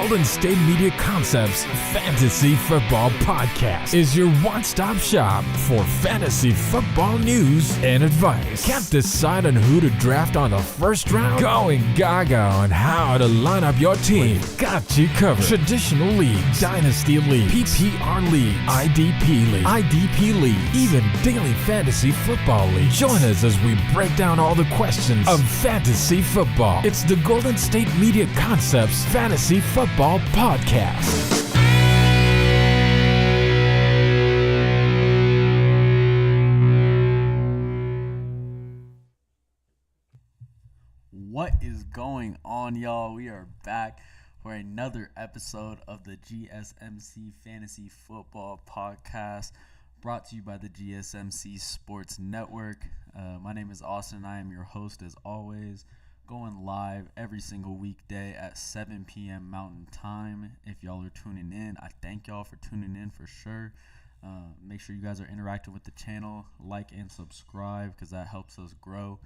Golden State Media Concepts Fantasy Football Podcast is your one-stop shop for fantasy football news and advice. Can't decide on who to draft on the first round? Going gaga on how to line up your team. We've got you covered. Traditional leagues, dynasty leagues, PPR leagues, IDP league, even daily fantasy football league. Join us as we break down all the questions of fantasy football. It's the Golden State Media Concepts Fantasy Football Podcast. What is going on, y'all? We are back for another episode of the GSMC Fantasy Football Podcast, brought to you by the GSMC Sports Network. My name is Austin, and I am your host as always, going live every single weekday at 7 p.m. Mountain Time. If y'all are tuning in, I thank y'all for tuning in for sure. Make sure you guys are interacting with the channel, like and subscribe, because that helps us grow.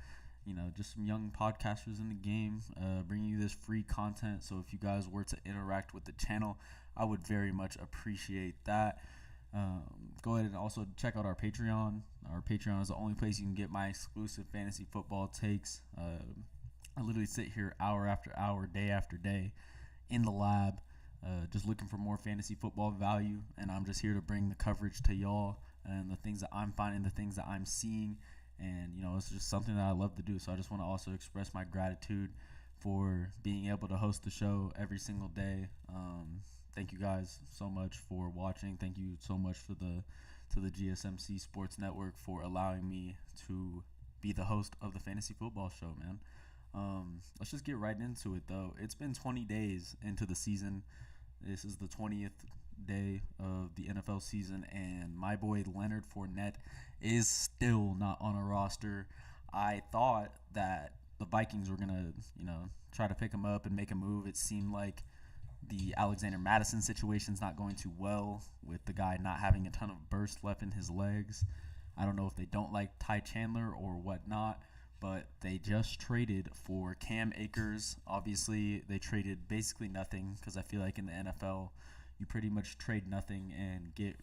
You know, just some young podcasters in the game, bringing you this free content. So if you guys were to interact with the channel, I would very much appreciate that. Go ahead and also check out our Patreon. Our Patreon is the only place you can get my exclusive fantasy football takes. I literally sit here hour after hour, day after day in the lab, just looking for more fantasy football value. And I'm just here to bring the coverage to y'all and the things that I'm finding, the things that I'm seeing. And, you know, it's just something that I love to do. So I just want to also express my gratitude for being able to host the show every single day. Thank you guys so much for watching. Thank you so much to the GSMC Sports Network for allowing me to be the host of the fantasy football show, man. Let's just get right into it, though. It's been 20 days into the season. This is the 20th day of the NFL season, and my boy Leonard Fournette is still not on a roster. I thought that the Vikings were going to, try to pick him up and make a move. It seemed like the Alexander Madison situation's not going too well, with the guy not having a ton of burst left in his legs. I don't know if they don't like Ty Chandler or whatnot, but they just traded for Cam Akers. Obviously, they traded basically nothing, because I feel like in the NFL, you pretty much trade nothing and get,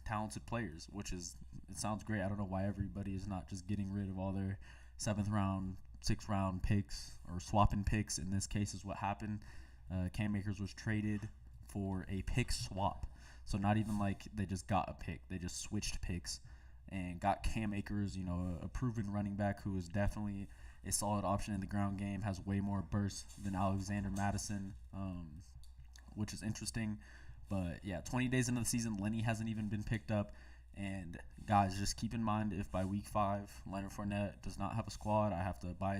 talented players, it sounds great. I don't know why everybody is not just getting rid of all their 7th round, 6th round picks, or swapping picks. In this case is what happened. Cam Akers was traded for a pick swap. So not even like they just got a pick. They just switched picks and got Cam Akers, a proven running back who is definitely a solid option in the ground game, has way more burst than Alexander Madison, which is interesting. But, yeah, 20 days into the season, Lenny hasn't even been picked up. And, guys, just keep in mind, if by week 5 Leonard Fournette does not have a squad, I have to buy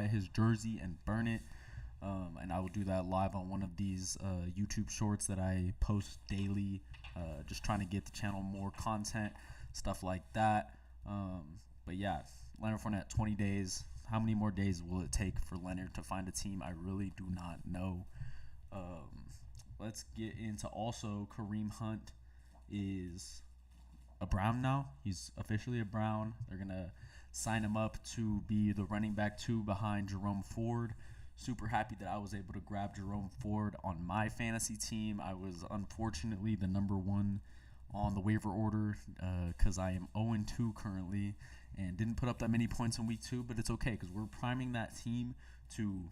his jersey and burn it. And I will do that live on one of these YouTube shorts that I post daily, just trying to get the channel more content, stuff like that. But, yeah, Leonard Fournette, 20 days. How many more days will it take for Leonard to find a team? I really do not know. Let's get into also Kareem Hunt is a Brown now. He's officially a Brown. They're going to sign him up to be the running back 2 behind Jerome Ford. Super happy that I was able to grab Jerome Ford on my fantasy team. I was unfortunately the number 1 on the waiver order because I am 0-2 currently and didn't put up that many points in week 2, but it's okay because we're priming that team to,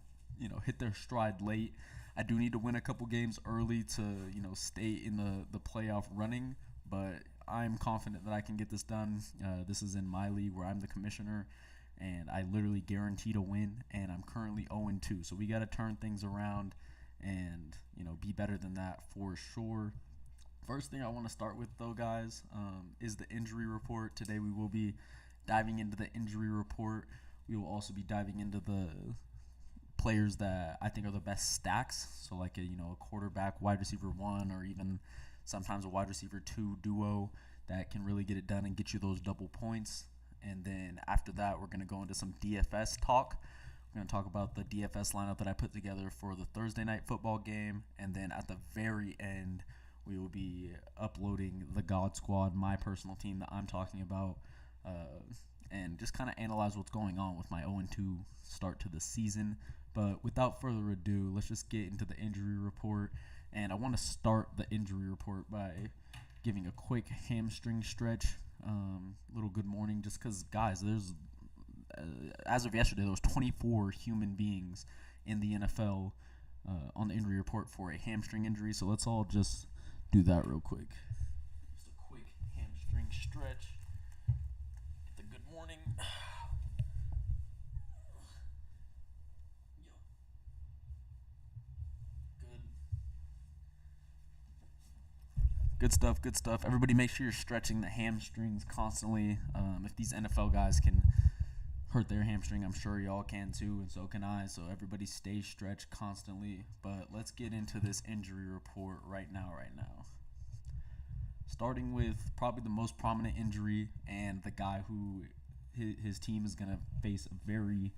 hit their stride late. I do need to win a couple games early to, stay in the playoff running, but I'm confident that I can get this done. This is in my league where I'm the commissioner, and I literally guarantee to win, and I'm currently 0-2. So we got to turn things around and, be better than that for sure. First thing I want to start with, though, guys, is the injury report. Today we will be diving into the injury report. We will also be diving into the players that I think are the best stacks. So like a quarterback, wide receiver 1, or even sometimes a wide receiver 2 duo that can really get it done and get you those double points. And then after that, we're going to go into some DFS talk. We're going to talk about the DFS lineup that I put together for the Thursday night football game. And then at the very end, we will be uploading the God Squad, my personal team that I'm talking about. and just kind of analyze what's going on with my 0-2 start to the season. But without further ado, let's just get into the injury report. And I want to start the injury report by giving a quick hamstring stretch. Little good morning, just because, guys, there's as of yesterday, there was 24 human beings in the NFL on the injury report for a hamstring injury. So let's all just do that real quick. Just a quick hamstring stretch. Get the good morning. Good stuff. Everybody make sure you're stretching the hamstrings constantly. If these NFL guys can hurt their hamstring, I'm sure y'all can too, and so can I. So everybody stay stretched constantly. But let's get into this injury report right now. Starting with probably the most prominent injury and the guy who his team is going to face a very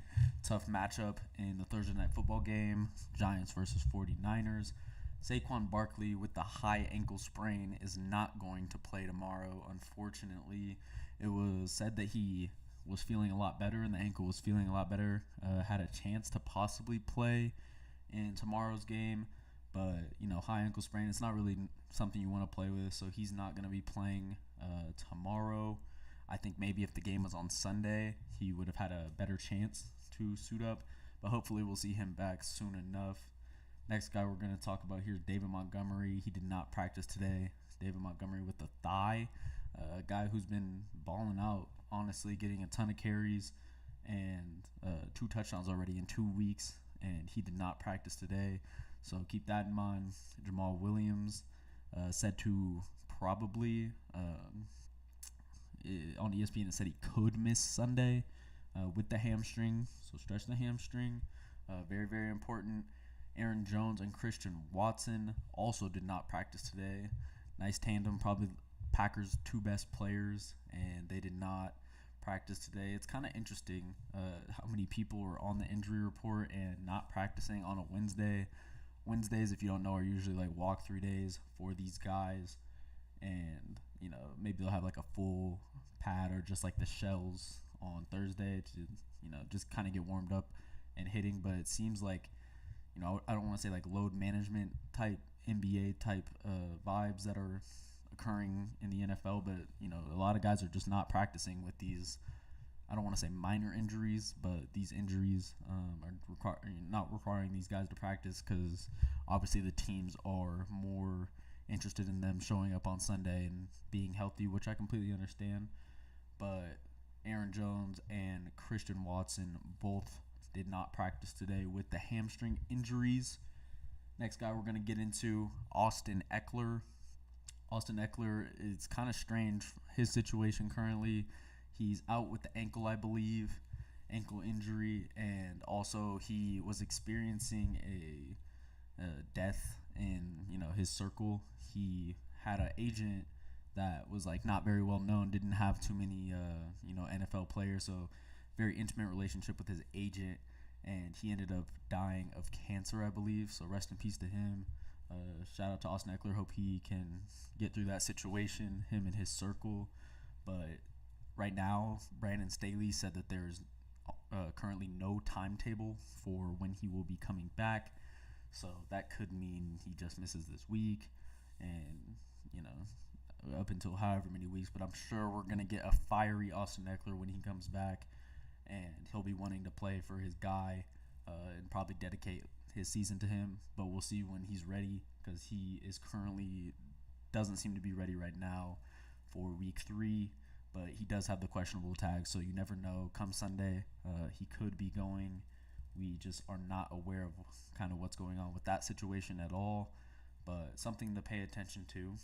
tough matchup in the Thursday Night Football game, Giants versus 49ers. Saquon Barkley with the high ankle sprain is not going to play tomorrow. Unfortunately, it was said that he was feeling a lot better and the ankle was feeling a lot better, had a chance to possibly play in tomorrow's game. But, high ankle sprain, it's not really something you want to play with, so he's not going to be playing tomorrow. I think maybe if the game was on Sunday, he would have had a better chance to suit up, but hopefully we'll see him back soon enough. Next guy we're going to talk about here is David Montgomery. He did not practice today. David Montgomery with the thigh, a guy who's been balling out, honestly, getting a ton of carries and 2 touchdowns already in 2 weeks, and he did not practice today. So keep that in mind. Jamal Williams said to probably on ESPN, it said he could miss Sunday with the hamstring. So stretch the hamstring. Very, very important. Aaron Jones and Christian Watson also did not practice today. Nice tandem, probably Packers' 2 best players, and they did not practice today. It's kind of interesting how many people are on the injury report and not practicing on a Wednesday. Wednesdays, if you don't know, are usually like walkthrough days for these guys, and maybe they'll have like a full pad or just like the shells on Thursday to just kind of get warmed up and hitting. But it seems like I don't want to say like load management type NBA type vibes that are occurring in the NFL, but a lot of guys are just not practicing with these. I don't want to say minor injuries, but these injuries are not requiring these guys to practice because obviously the teams are more interested in them showing up on Sunday and being healthy, which I completely understand. But Aaron Jones and Christian Watson both did not practice today with the hamstring injuries. Next guy we're going to get into, Austin Eckler. Austin Eckler, it's kind of strange, his situation currently. He's out with the ankle, I believe, ankle injury, and also he was experiencing a death in his circle. He had an agent that was like not very well known, didn't have too many NFL players, so very intimate relationship with his agent, and he ended up dying of cancer, I believe. So rest in peace to him. Shout out to Austin Eckler. Hope he can get through that situation, him and his circle. But right now, Brandon Staley said that there's currently no timetable for when he will be coming back. So that could mean he just misses this week and, up until however many weeks. But I'm sure we're going to get a fiery Austin Eckler when he comes back, and he'll be wanting to play for his guy and probably dedicate his season to him. But we'll see when he's ready, because he is currently doesn't seem to be ready right now for week 3. But he does have the questionable tag, so you never know. Come Sunday, he could be going. We just are not aware of kind of what's going on with that situation at all. But something to pay attention to.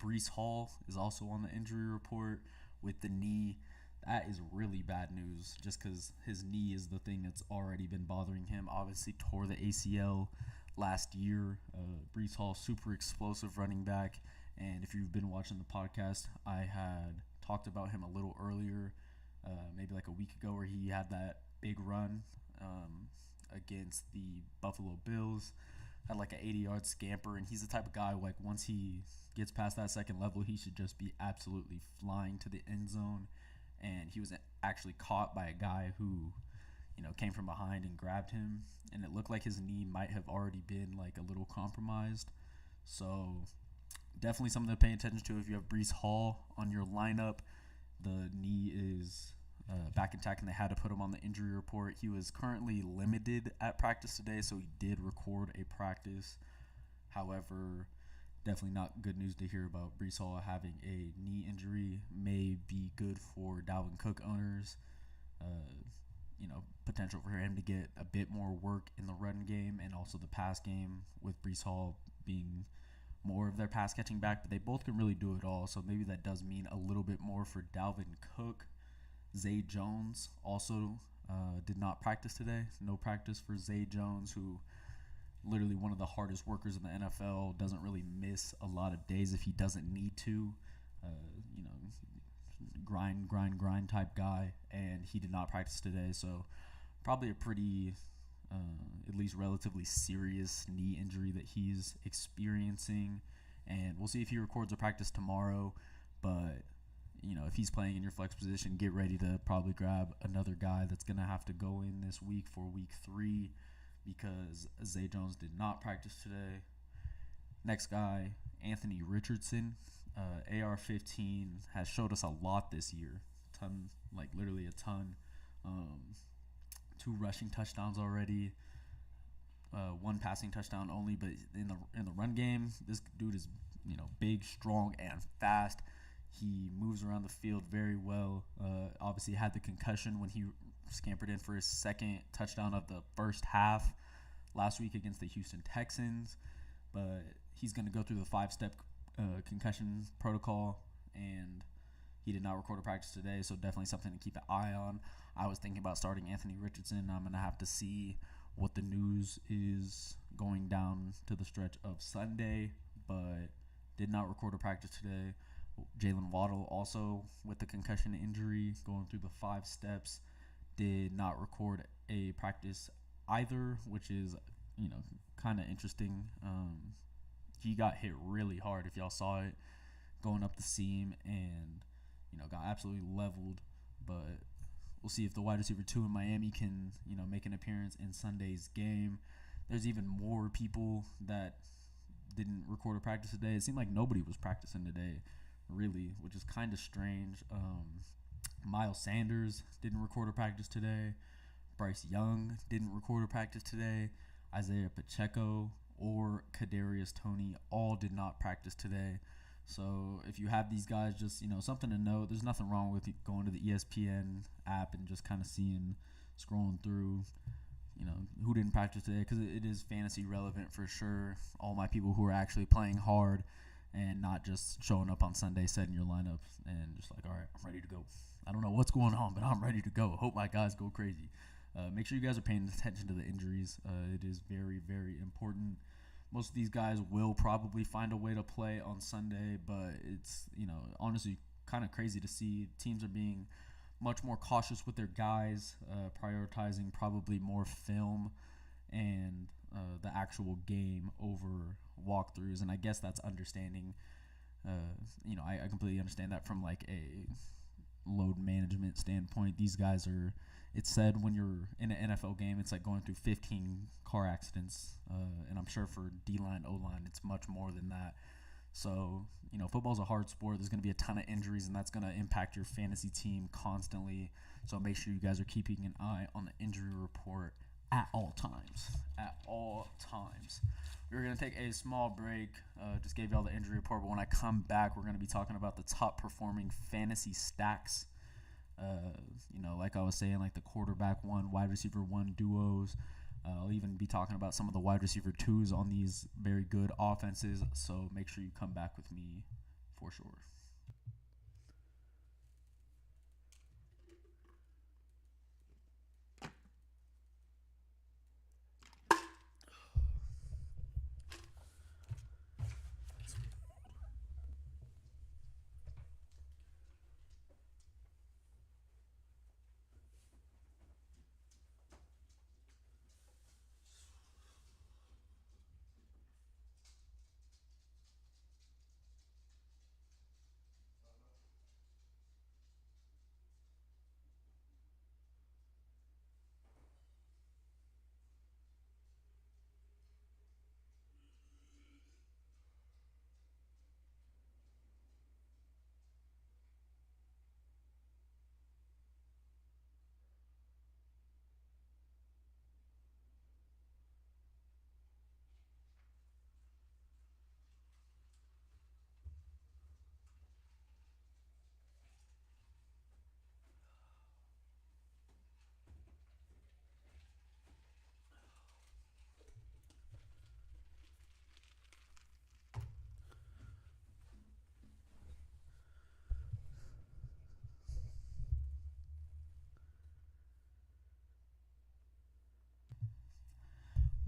Breece Hall is also on the injury report with the knee. That is really bad news, just because his knee is the thing that's already been bothering him. Obviously tore the ACL last year. Breece Hall, super explosive running back. And if you've been watching the podcast, I had talked about him a little earlier, maybe like a week ago, where he had that big run against the Buffalo Bills. Had like an 80-yard scamper, and he's the type of guy, like, once he gets past that second level, he should just be absolutely flying to the end zone. and he was actually caught by a guy who, came from behind and grabbed him, and it looked like his knee might have already been like a little compromised. So definitely something to pay attention to if you have Breece Hall on your lineup. The knee is back intact, and they had to put him on the injury report. He was currently limited at practice today, so he did record a practice. However, definitely not good news to hear about Breece Hall having a knee injury. May be good for Dalvin Cook owners. Potential for him to get a bit more work in the run game and also the pass game, with Breece Hall being more of their pass catching back, but they both can really do it all. So maybe that does mean a little bit more for Dalvin Cook. Zay Jones also did not practice today. No practice for Zay Jones, who literally one of the hardest workers in the NFL, doesn't really miss a lot of days if he doesn't need to. Grind type guy, and he did not practice today. So probably a pretty, at least relatively serious knee injury that he's experiencing. And we'll see if he records a practice tomorrow. But, if he's playing in your flex position, get ready to probably grab another guy that's going to have to go in this week for week 3, because Zay Jones did not practice today. Next guy, Anthony Richardson. AR-15 has showed us a lot this year. Literally a ton. 2 rushing touchdowns already. 1 passing touchdown only, but in the run game, this dude is big, strong, and fast. He moves around the field very well. Obviously had the concussion when he scampered in for his second touchdown of the first half last week against the Houston Texans, but he's going to go through the 5-step concussion protocol, and he did not record a practice today, so definitely something to keep an eye on. I was thinking about starting Anthony Richardson. I'm going to have to see what the news is going down to the stretch of Sunday, but did not record a practice today. Jalen Waddle also with the concussion injury, going through the 5 steps, did not record a practice either, which is, kind of interesting. He got hit really hard, if y'all saw it, going up the seam, and, got absolutely leveled. But we'll see if the wide receiver 2 in Miami can, make an appearance in Sunday's game. There's even more people that didn't record a practice today. It seemed like nobody was practicing today, really, which is kind of strange. Miles Sanders didn't record a practice today. Bryce Young didn't record a practice today. Isaiah Pacheco or Kadarius Toney all did not practice today. So if you have these guys, just, something to note. There's nothing wrong with going to the ESPN app and just kind of scrolling through, who didn't practice today, because it is fantasy relevant for sure. All my people who are actually playing hard and not just showing up on Sunday, setting your lineup and just like, all right, I'm ready to go. I don't know what's going on, but I'm ready to go. Hope my guys go crazy. Make sure you guys are paying attention to the injuries. It is very, very important. Most of these guys will probably find a way to play on Sunday, but it's, honestly kind of crazy to see. Teams are being much more cautious with their guys, prioritizing probably more film and the actual game over walkthroughs. And I guess that's understanding. I completely understand that from like a load management standpoint. These guys are, it's said when you're in an NFL game, it's like going through 15 car accidents. And I'm sure for D-line, O-line, it's much more than that. So, football's a hard sport. There's going to be a ton of injuries, and that's going to impact your fantasy team constantly. So make sure you guys are keeping an eye on the injury report at all times. At all times. We're going to take a small break. Just gave you all the injury report, but when I come back, we're going to be talking about the top performing fantasy stacks. Like I was saying, like the quarterback 1, wide receiver 1 duos. I'll even be talking about some of the wide receiver 2s on these very good offenses. So make sure you come back with me for sure.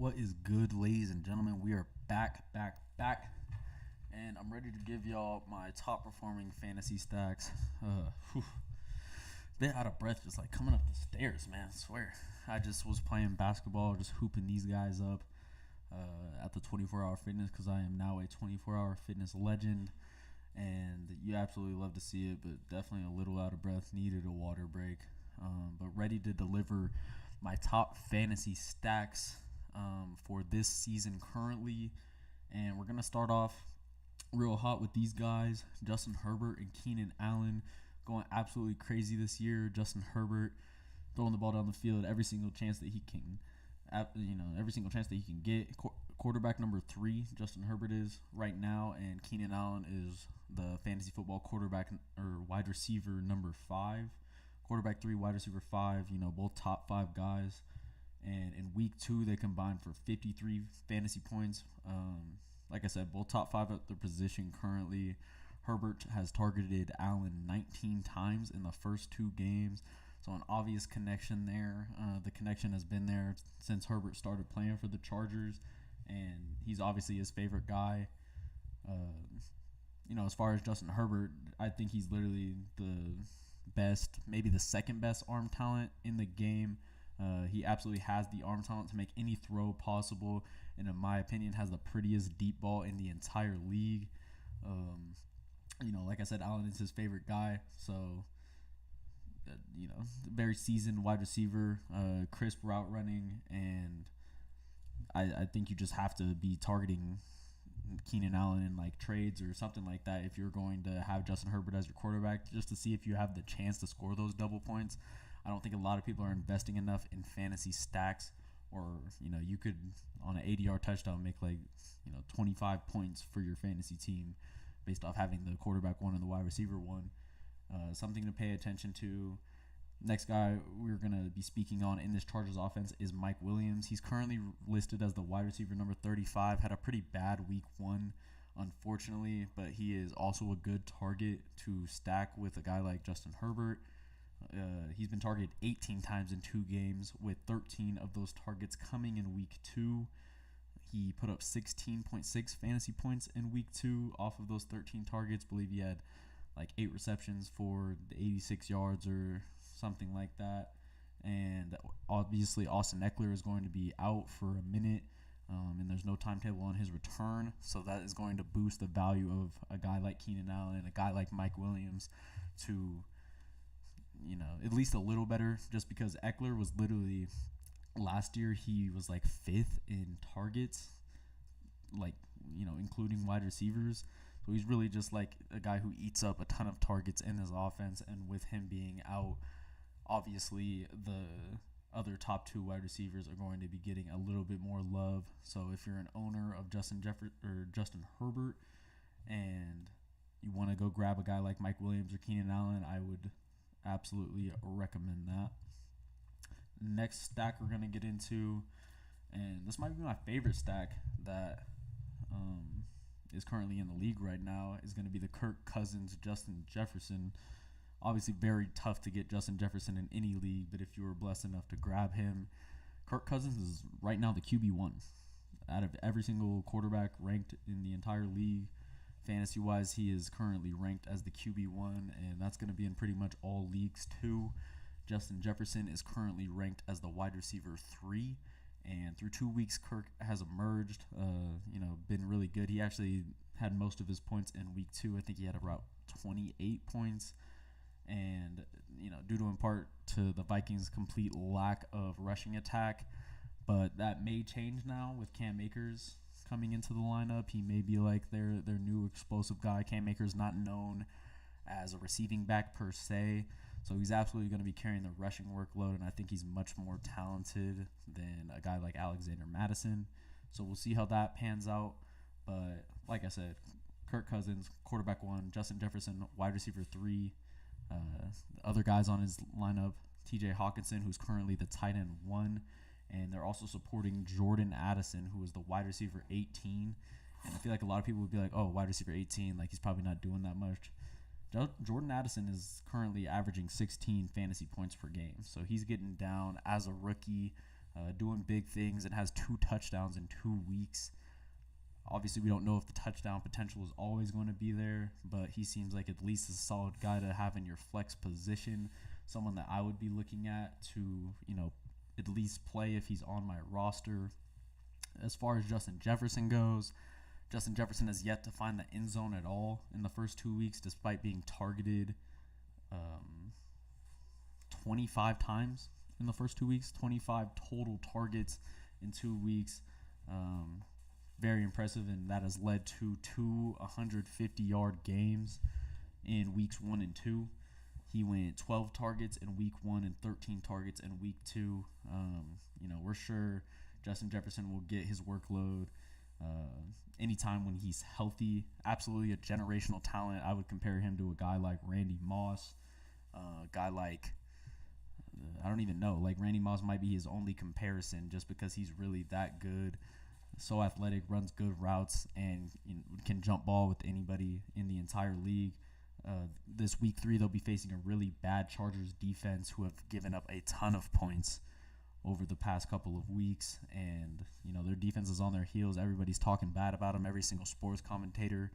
What is good, ladies and gentlemen? We are back, and I'm ready to give y'all my top performing fantasy stacks. Bit out of breath, just like coming up the stairs, man. I swear. I just was playing basketball, just hooping these guys up at the 24-hour fitness because I am now a 24-hour fitness legend, and you absolutely love to see it, but definitely a little out of breath. Needed a water break, but ready to deliver my top fantasy stacks for this season currently. And we're going to start off real hot with these guys, Justin Herbert and Keenan Allen, going absolutely crazy this year. Justin Herbert throwing the ball down the field every single chance that he can, get. Quarterback number 3, Justin Herbert is right now, and Keenan Allen is the fantasy football quarterback or wide receiver number 5. Quarterback 3, wide receiver 5, both top 5 guys. And in week 2, they combined for 53 fantasy points. Like I said, both top 5 at their position currently. Herbert has targeted Allen 19 times in the first 2 games. So an obvious connection there. The connection has been there since Herbert started playing for the Chargers. And he's obviously his favorite guy. As far as Justin Herbert, I think he's literally the best, maybe the second best arm talent in the game. He absolutely has the arm talent to make any throw possible, and in my opinion has the prettiest deep ball in the entire league. Like I said, Allen is his favorite guy, so very seasoned wide receiver, crisp route running, and I think you just have to be targeting Keenan Allen in like trades or something like that if you're going to have Justin Herbert as your quarterback, just to see if you have the chance to score those double points. I don't think a lot of people are investing enough in fantasy stacks, or you could on an 80-yard touchdown make 25 points for your fantasy team based off having the quarterback 1 and the wide receiver 1. Something to pay attention to. Next guy we're going to be speaking on in this Chargers offense is Mike Williams. He's currently listed as the wide receiver number 35. Had a pretty bad week 1, unfortunately, but he is also a good target to stack with a guy like Justin Herbert. He's been targeted 18 times in 2 games, with 13 of those targets coming in week 2. He put up 16.6 fantasy points in week 2 off of those 13 targets. I believe he had 8 receptions for 86 yards or something like that. And obviously Austin Eckler is going to be out for a minute, and there's no timetable on his return, so that is going to boost the value of a guy like Keenan Allen and a guy like Mike Williams to at least a little better, just because Eckler was literally last year he was 5th in targets, including wide receivers. So he's really just a guy who eats up a ton of targets in his offense, and with him being out, obviously the other top 2 wide receivers are going to be getting a little bit more love. So if you're an owner of Justin Herbert and you want to go grab a guy like Mike Williams or Keenan Allen, I would absolutely recommend that. Next stack we're going to get into, and this might be my favorite stack that is currently in the league right now, is going to be the Kirk Cousins, Justin Jefferson. Obviously very tough to get Justin Jefferson in any league, but if you were blessed enough to grab him, Kirk Cousins is right now the QB1 out of every single quarterback ranked in the entire league. Fantasy-wise, he is currently ranked as the QB1, and that's going to be in pretty much all leagues too. Justin Jefferson is currently ranked as the wide receiver 3, and through 2 weeks, Kirk has emerged, been really good. He actually had most of his points in week 2. I think he had about 28 points, and due to in part to the Vikings' complete lack of rushing attack, but that may change now with Cam Akers coming into the lineup. He may be their new explosive guy. Cam Akers not known as a receiving back per se, so he's absolutely going to be carrying the rushing workload, and I think he's much more talented than a guy like Alexander Madison. So we'll see how that pans out. But like I said, Kirk Cousins, quarterback 1, Justin Jefferson, wide receiver 3. The other guys on his lineup, TJ Hawkinson, who's currently the tight end 1, and they're also supporting Jordan Addison, who is the wide receiver 18. And I feel like a lot of people would be like, oh, wide receiver 18, he's probably not doing that much. Jordan Addison is currently averaging 16 fantasy points per game. So he's getting down as a rookie. doing big things, and has 2 touchdowns in 2 weeks. Obviously, we don't know if the touchdown potential is always going to be there, but he seems like at least a solid guy to have in your flex position, someone that I would be looking at to, at least play if he's on my roster. As far as Justin Jefferson goes, Justin Jefferson has yet to find the end zone at all in the first 2 weeks, despite being targeted 25 times in the first 2 weeks, 25 total targets in 2 weeks. Very impressive, and that has led to 2 150-yard games in weeks 1 and 2. He went 12 targets in week 1 and 13 targets in week 2. We're sure Justin Jefferson will get his workload anytime when he's healthy. Absolutely a generational talent. I would compare him to a guy like Randy Moss, a guy like I don't even know. Like Randy Moss might be his only comparison just because he's really that good. So athletic, runs good routes, and can jump ball with anybody in the entire league. This week 3, they'll be facing a really bad Chargers defense who have given up a ton of points over the past couple of weeks. And, their defense is on their heels. Everybody's talking bad about them. Every single sports commentator,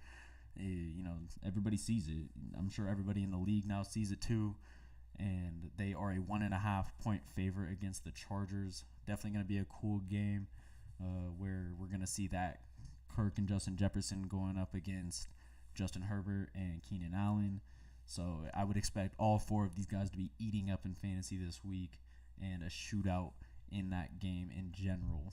everybody sees it. I'm sure everybody in the league now sees it too. And they are a 1.5 point favorite against the Chargers. Definitely going to be a cool game. Where we're going to see that Kirk and Justin Jefferson going up against Justin Herbert and Keenan Allen. So I would expect all 4 of these guys to be eating up in fantasy this week, and a shootout in that game in general.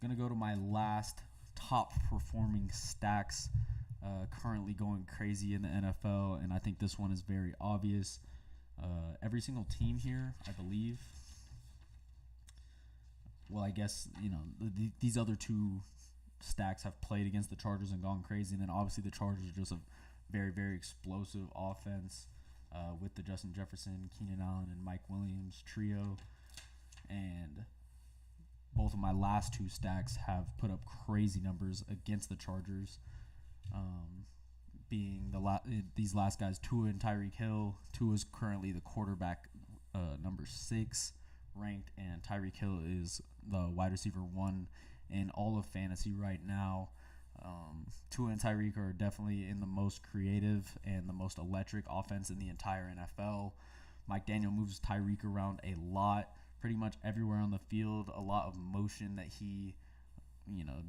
I'm going to go to my last top performing stacks currently going crazy in the NFL, and I think this one is very obvious. Every single team here, I believe, well, I guess, these other 2 stacks have played against the Chargers and gone crazy. And then obviously the Chargers are just a very, very explosive offense with the Justin Jefferson, Keenan Allen, and Mike Williams trio. And both of my last 2 stacks have put up crazy numbers against the Chargers, being these last guys, Tua and Tyreek Hill. Tua is currently the quarterback number 6 ranked, and Tyreek Hill is the wide receiver 1 in all of fantasy right now. Tua and Tyreek are definitely in the most creative and the most electric offense in the entire NFL. Mike Daniel moves Tyreek around a lot, pretty much everywhere on the field. A lot of motion that he,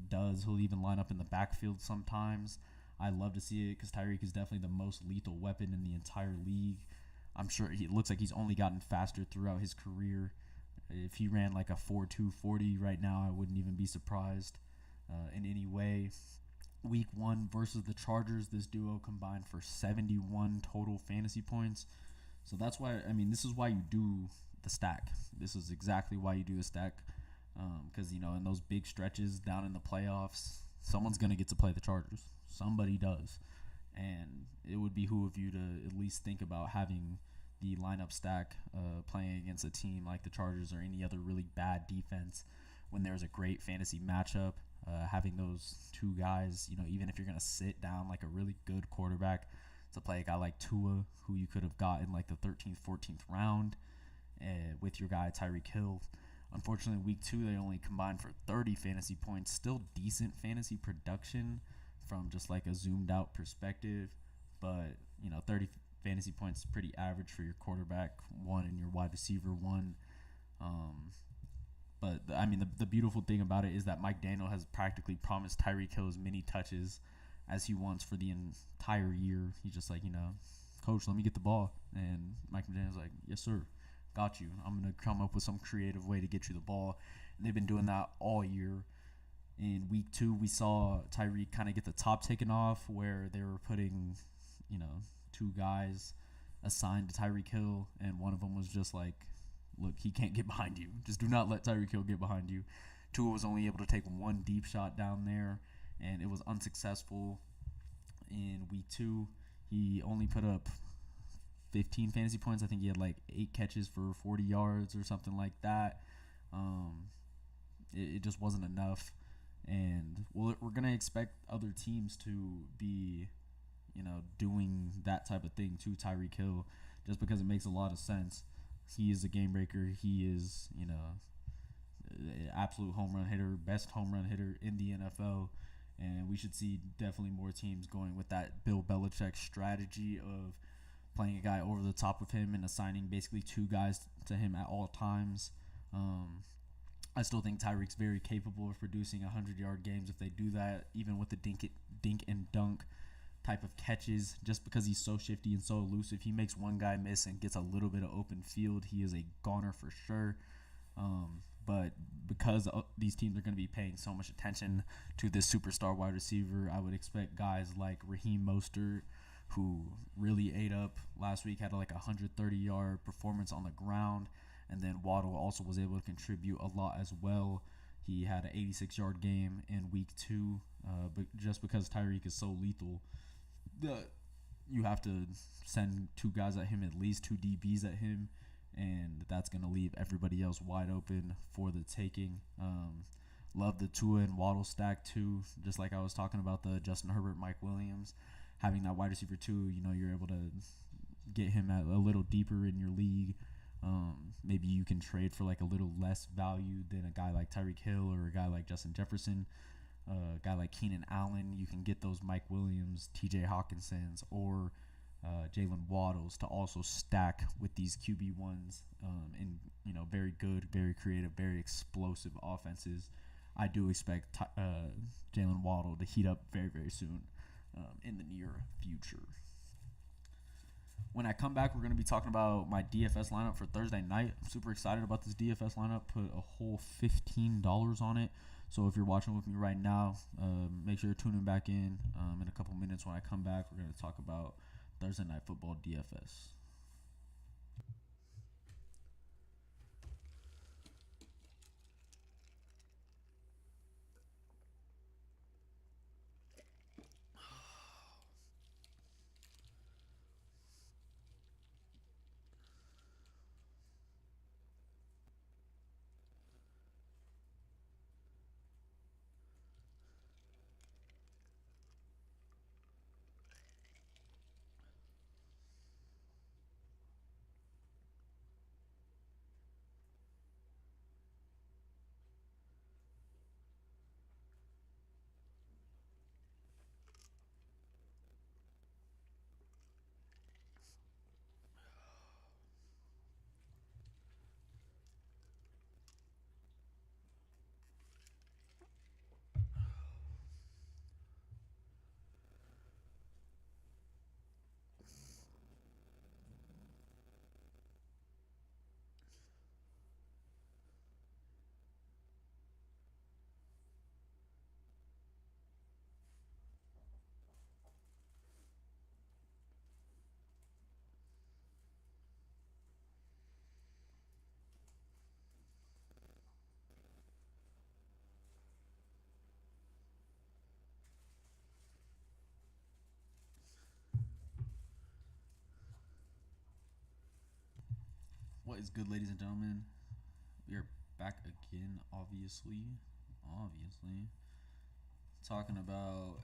does. He'll even line up in the backfield sometimes. I love to see it because Tyreek is definitely the most lethal weapon in the entire league. I'm sure it looks like he's only gotten faster throughout his career. If he ran like a 4.2 40 right now, I wouldn't even be surprised in any way. Week 1 versus the Chargers, this duo combined for 71 total fantasy points. So that's why, this is why you do the stack. This is exactly why you do the stack. Because, in those big stretches down in the playoffs, someone's going to get to play the Chargers. Somebody does. And it would behoove you to at least think about having the lineup stack playing against a team like the Chargers or any other really bad defense when there's a great fantasy matchup. Having those 2 guys, even if you're going to sit down like a really good quarterback to play a guy like Tua, who you could have got in like the 13th, 14th round with your guy Tyreek Hill. Unfortunately, week 2, they only combined for 30 fantasy points. Still decent fantasy production from just like a zoomed out perspective. But, 30 fantasy points is pretty average for your quarterback 1 and your wide receiver 1. But the beautiful thing about it is that Mike Daniel has practically promised Tyreek Hill as many touches as he wants for the entire year. He's just like, Coach, let me get the ball. And Mike Daniel's like, yes, sir, got you. I'm going to come up with some creative way to get you the ball. And they've been doing that all year. In week 2, we saw Tyreek kind of get the top taken off where they were putting, 2 guys assigned to Tyreek Hill, and one of them was just like, look, he can't get behind you. Just do not let Tyreek Hill get behind you. Tua was only able to take 1 deep shot down there, and it was unsuccessful. In week 2, he only put up 15 fantasy points. I think he had like 8 catches for 40 yards or something like that. It just wasn't enough. And we're going to expect other teams to be, doing that type of thing to Tyreek Hill just because it makes a lot of sense. he is a game breaker. He is, absolute home run hitter, best home run hitter in the NFL. And we should see definitely more teams going with that Bill Belichick strategy of playing a guy over the top of him and assigning basically two guys to him at all times. I still think Tyreek's very capable of producing 100-yard games if they do that, even with the dink and dunk type of catches. Just because he's so shifty and so elusive, he makes one guy miss and gets a little bit of open field. He is a goner for sure. But because these teams are going to be paying so much attention to this superstar wide receiver, I would expect guys like Raheem Mostert, who really ate up last week, had like a 130-yard performance on the ground. And then Waddle also was able to contribute a lot as well. He had an 86-yard game in week 2. But just because Tyreek is so lethal, you have to send two guys at him, at least two DBs at him. And that's going to leave everybody else wide open for the taking. Love the Tua and Waddle stack too. Just like I was talking about the Justin Herbert, Mike Williams. Having that wide receiver too, you're able to get him at a little deeper in your league. Maybe you can trade for like a little less value than a guy like Tyreek Hill or a guy like Justin Jefferson. A guy like Keenan Allen, you can get those Mike Williams, TJ Hawkinsons, or Jalen Waddles to also stack with these QB1s in very good, very creative, very explosive offenses. I do expect Jalen Waddle to heat up very, very soon in the near future. When I come back, we're going to be talking about my DFS lineup for Thursday night. I'm super excited about this DFS lineup. Put a whole $15 on it. So if you're watching with me right now, make sure you're tuning back in a couple minutes. When I come back, we're going to talk about Thursday Night Football DFS. What is good, ladies and gentlemen? We are back again, obviously. Talking about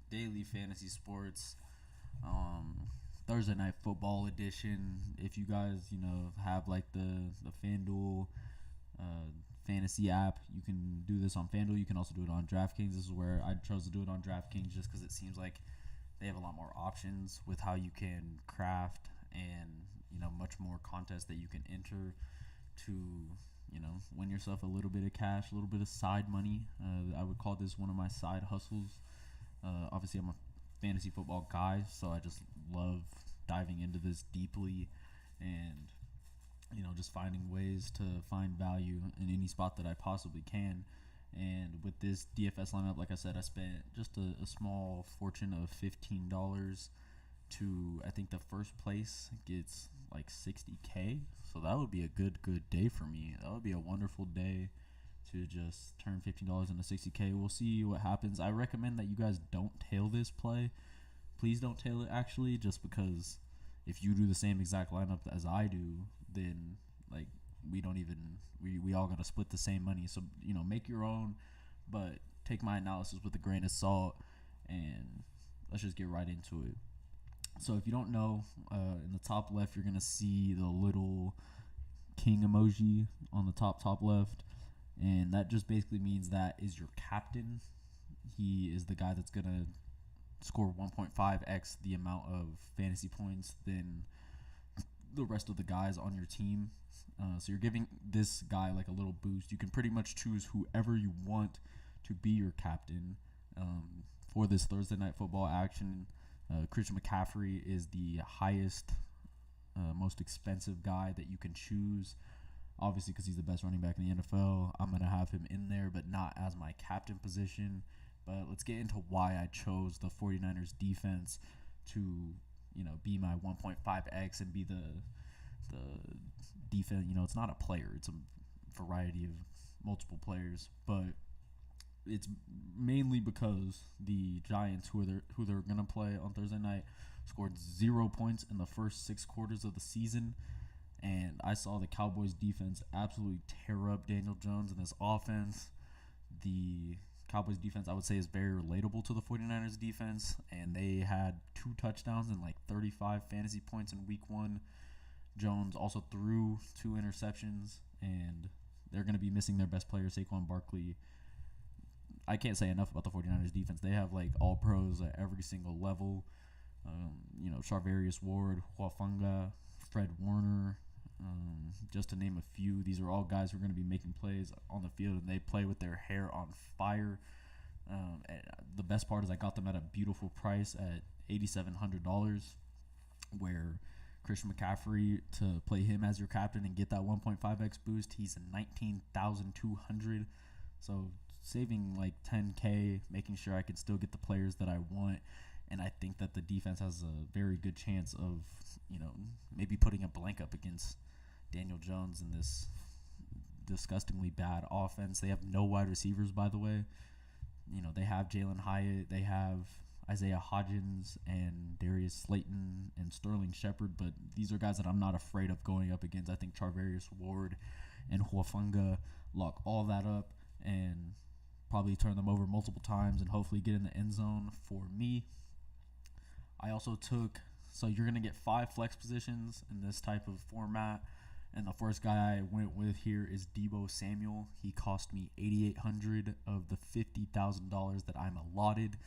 daily fantasy sports, Thursday Night Football edition. If you guys, have like the FanDuel fantasy app, you can do this on FanDuel. You can also do it on DraftKings. This is where I chose to do it on DraftKings just because it seems like they have a lot more options with how you can craft and much more contests that you can enter to win yourself a little bit of cash, a little bit of side money. I would call this one of my side hustles. Obviously I'm a fantasy football guy, so I just love diving into this deeply and just finding ways to find value in any spot that I possibly can. And with this DFS lineup, like I said, I spent just a small fortune of $15 to, I think the first place gets like $60K. So that would be a good day for me. That would be a wonderful day to just turn $15 into $60K. We'll see what happens. I recommend that you guys don't tail this play. Please don't tail it, actually, just because if you do the same exact lineup as I do, then like we all gotta split the same money. So make your own, but take my analysis with a grain of salt, and let's just get right into it. So if you don't know, in the top left, you're going to see the little king emoji on the top left, and that just basically means that is your captain. He is the guy that's going to score 1.5x the amount of fantasy points than the rest of the guys on your team. So you're giving this guy like a little boost. You can pretty much choose whoever you want to be your captain for this Thursday night football action. Christian McCaffrey is the highest, most expensive guy that you can choose. Obviously, because he's the best running back in the NFL, I'm going to have him in there, but not as my captain position. But let's get into why I chose the 49ers defense to, be my 1.5x and be the defense. It's not a player. It's a variety of multiple players. But it's mainly because the Giants, who they're going to play on Thursday night, scored 0 points in the first 6 quarters of the season. And I saw the Cowboys defense absolutely tear up Daniel Jones in this offense. The Cowboys defense, I would say, is very relatable to the 49ers defense. And they had 2 touchdowns and like 35 fantasy points in week 1. Jones also threw 2 interceptions. And they're going to be missing their best player, Saquon Barkley. I can't say enough about the 49ers defense. They have like all pros at every single level. Charvarius Ward, Huafunga, Fred Warner, just to name a few. These are all guys who are going to be making plays on the field, and they play with their hair on fire. The best part is I got them at a beautiful price at $8,700, where Christian McCaffrey, to play him as your captain and get that 1.5x boost, he's at $19,200. So saving like $10K, making sure I can still get the players that I want. And I think that the defense has a very good chance of, maybe putting a blank up against Daniel Jones in this disgustingly bad offense. They have no wide receivers, by the way. They have Jalen Hyatt, they have Isaiah Hodgins and Darius Slayton and Sterling Shepard, but these are guys that I'm not afraid of going up against. I think Charvarius Ward and Huafunga lock all that up and probably turn them over multiple times and hopefully get in the end zone for me. I also so you're going to get 5 flex positions in this type of format. And the first guy I went with here is Deebo Samuel. He cost me $8,800 of the $50,000 that I'm allotted.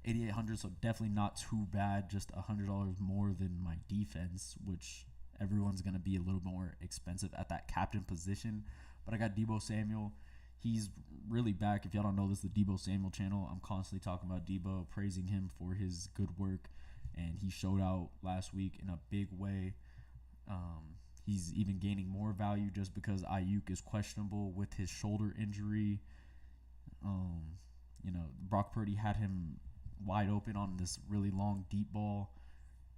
$8,800, so definitely not too bad. Just $100 more than my defense, which everyone's going to be a little more expensive at that captain position. But I got Deebo Samuel. He's really back. If y'all don't know this, the Deebo Samuel channel, I'm constantly talking about Deebo, praising him for his good work, and he showed out last week in a big way. He's even gaining more value just because Ayuk is questionable with his shoulder injury. Brock Purdy had him wide open on this really long deep ball,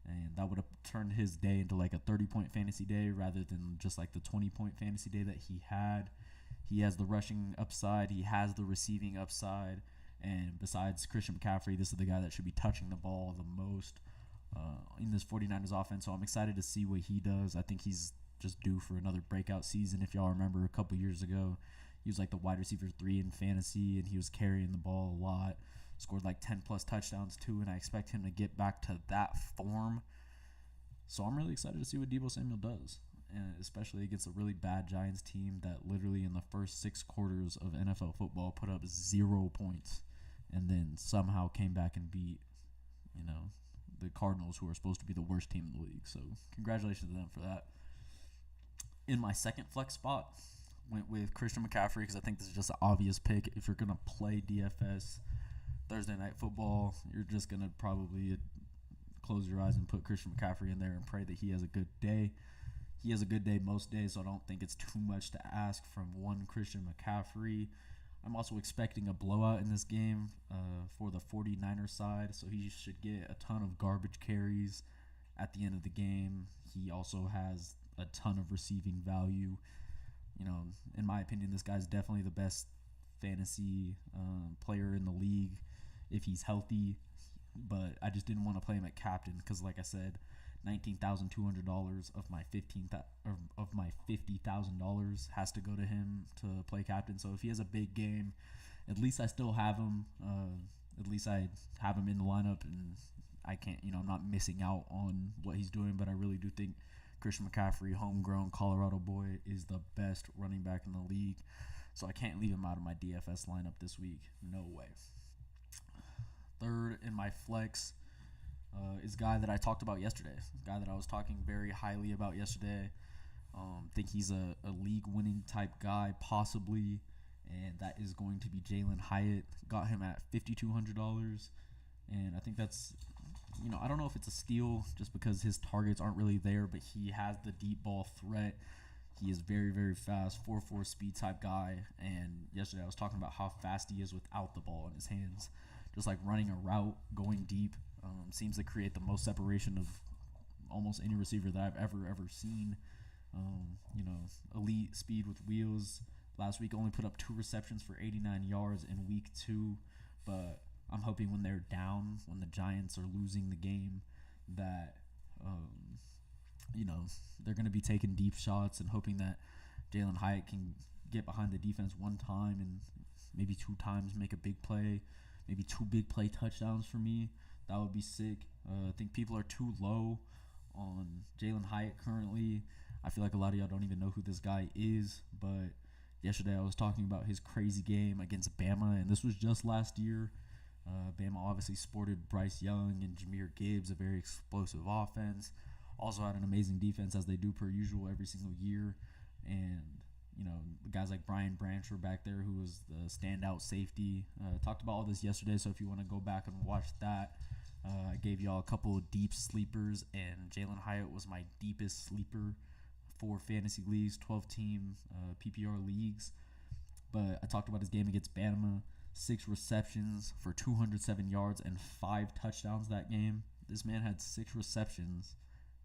and that would have turned his day into like a 30-point fantasy day rather than just like the 20-point fantasy day that he had. He has the rushing upside. He has the receiving upside. And besides Christian McCaffrey, this is the guy that should be touching the ball the most in this 49ers offense. So I'm excited to see what he does. I think he's just due for another breakout season. If y'all remember a couple years ago, he was like the wide receiver 3 in fantasy, and he was carrying the ball a lot. Scored like 10-plus touchdowns too, and I expect him to get back to that form. So I'm really excited to see what Deebo Samuel does. And especially against a really bad Giants team that literally in the first 6 quarters of NFL football put up 0 points and then somehow came back and beat, the Cardinals, who are supposed to be the worst team in the league. So congratulations to them for that. In my second flex spot, went with Christian McCaffrey because I think this is just an obvious pick. If you're going to play DFS Thursday night football, you're just going to probably close your eyes and put Christian McCaffrey in there and pray that he has a good day. He has a good day most days, so I don't think it's too much to ask from one Christian McCaffrey. I'm also expecting a blowout in this game for the 49ers side, so he should get a ton of garbage carries at the end of the game. He also has a ton of receiving value. In my opinion, this guy's definitely the best fantasy player in the league if he's healthy, but I just didn't want to play him at captain because, like I said, $19,200 of my $50,000 has to go to him to play captain. So if he has a big game, at least I still have him. At least I have him in the lineup, and I can't. I'm not missing out on what he's doing. But I really do think Christian McCaffrey, homegrown Colorado boy, is the best running back in the league. So I can't leave him out of my DFS lineup this week. No way. Third in my flex is a guy that I talked about yesterday. A guy that I was talking very highly about yesterday. Think he's a league-winning type guy, possibly. And that is going to be Jalen Hyatt. Got him at $5,200. And I think that's, I don't know if it's a steal just because his targets aren't really there, but he has the deep ball threat. He is very, very fast, 4.4 speed type guy. And yesterday I was talking about how fast he is without the ball in his hands. Just like running a route, going deep, seems to create the most separation of almost any receiver that I've ever seen. Elite speed with wheels. Last week only put up 2 receptions for 89 yards in week 2, but I'm hoping when they're down, when the Giants are losing the game, that they're going to be taking deep shots and hoping that Jalen Hyatt can get behind the defense one time and maybe 2 times make a big play, maybe 2 big play touchdowns for me. That would be sick. I think people are too low on Jalen Hyatt currently. I feel like a lot of y'all don't even know who this guy is, but yesterday I was talking about his crazy game against Bama, and this was just last year. Bama obviously sported Bryce Young and Jahmyr Gibbs, a very explosive offense. Also had an amazing defense, as they do per usual every single year. And, guys like Brian Branch were back there, who was the standout safety. Talked about all this yesterday, so if you want to go back and watch that, I gave y'all a couple of deep sleepers, and Jalen Hyatt was my deepest sleeper for fantasy leagues, 12-team PPR leagues. But I talked about his game against Bama, 6 receptions for 207 yards and 5 touchdowns that game. This man had 6 receptions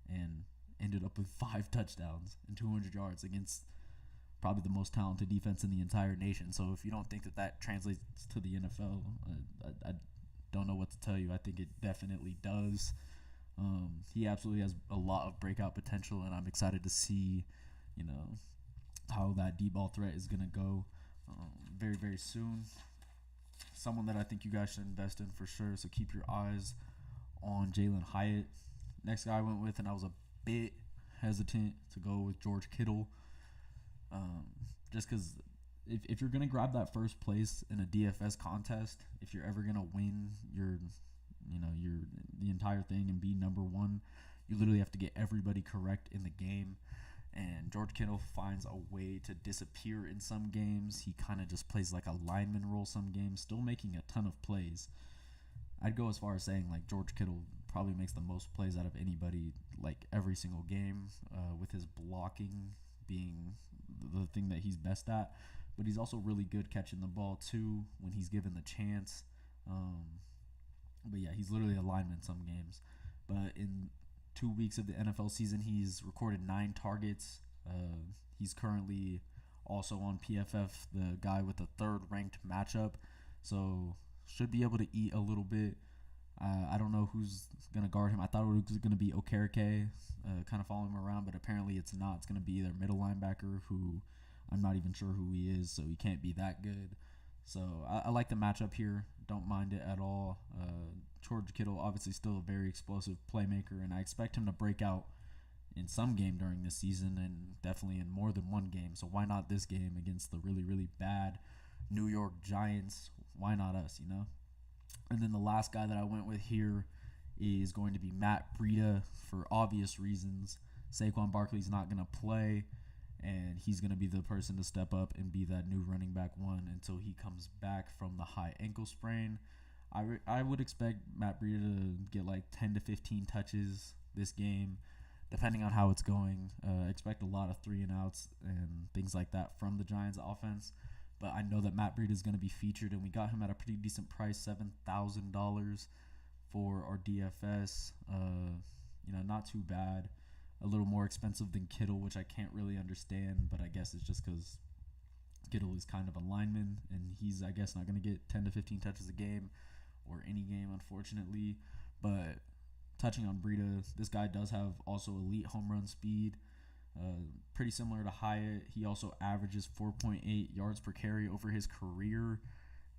and ended up with 5 touchdowns and 200 yards against probably the most talented defense in the entire nation. So if you don't think that translates to the NFL, I don't know what to tell you. I think it definitely does. He absolutely has a lot of breakout potential, and I'm excited to see, how that deep ball threat is going to go very, very soon. Someone that I think you guys should invest in for sure, so keep your eyes on Jalen Hyatt. Next guy I went with, and I was a bit hesitant to go with George Kittle, just because if you're going to grab that first place in a DFS contest, if you're ever going to win your the entire thing and be number 1, you literally have to get everybody correct in the game. And George Kittle finds a way to disappear in some games. He kind of just plays like a lineman role some games, still making a ton of plays. I'd go as far as saying like George Kittle probably makes the most plays out of anybody like every single game, with his blocking being the thing that he's best at. But he's also really good catching the ball too when he's given the chance. But yeah, he's literally a lineman some games. But in 2 weeks of the NFL season, he's recorded 9 targets. He's currently also on PFF, the guy with the 3rd ranked matchup. So should be able to eat a little bit. I don't know who's going to guard him. I thought it was going to be Okereke, kind of following him around, but apparently it's not. It's going to be their middle linebacker, who I'm not even sure who he is, so he can't be that good. So I like the matchup here. Don't mind it at all. George Kittle, obviously still a very explosive playmaker, and I expect him to break out in some game during this season and definitely in more than one game. So why not this game against the really, really bad New York Giants? Why not us, And then the last guy that I went with here is going to be Matt Breida for obvious reasons. Saquon Barkley's not going to play, and he's going to be the person to step up and be that new running back 1 until he comes back from the high ankle sprain. I would expect Matt Breida to get like 10 to 15 touches this game, depending on how it's going. Expect a lot of 3-and-outs and things like that from the Giants offense. But I know that Matt Breida is going to be featured, and we got him at a pretty decent price, $7,000 for our DFS. Not too bad. A little more expensive than Kittle, which I can't really understand, but I guess it's just because Kittle is kind of a lineman, and he's, I guess, not going to get 10 to 15 touches a game or any game, unfortunately. But touching on Breida, this guy does have also elite home run speed. Pretty similar to Hyatt. He also averages 4.8 yards per carry over his career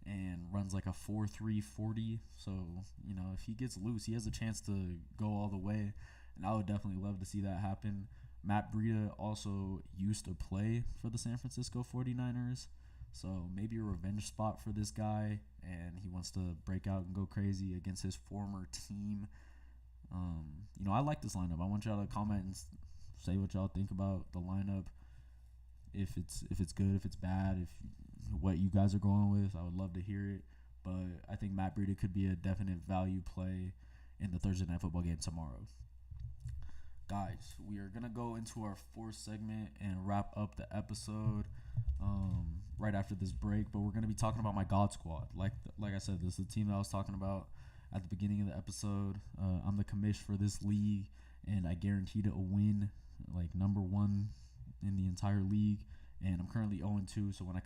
and runs like a 4.3 40. So, if he gets loose, he has a chance to go all the way. And I would definitely love to see that happen. Matt Breida also used to play for the San Francisco 49ers. So maybe a revenge spot for this guy, and he wants to break out and go crazy against his former team. I like this lineup. I want y'all to comment and say what y'all think about the lineup. If it's good, if it's bad, if what you guys are going with, I would love to hear it. But I think Matt Breida could be a definite value play in the Thursday Night Football game tomorrow. Guys, we are going to go into our fourth segment and wrap up the episode right after this break. But we're going to be talking about my God Squad. Like I said, this is the team that I was talking about at the beginning of the episode. I'm the commish for this league, and I guaranteed a win, like number one in the entire league. And I'm currently 0-2, so when I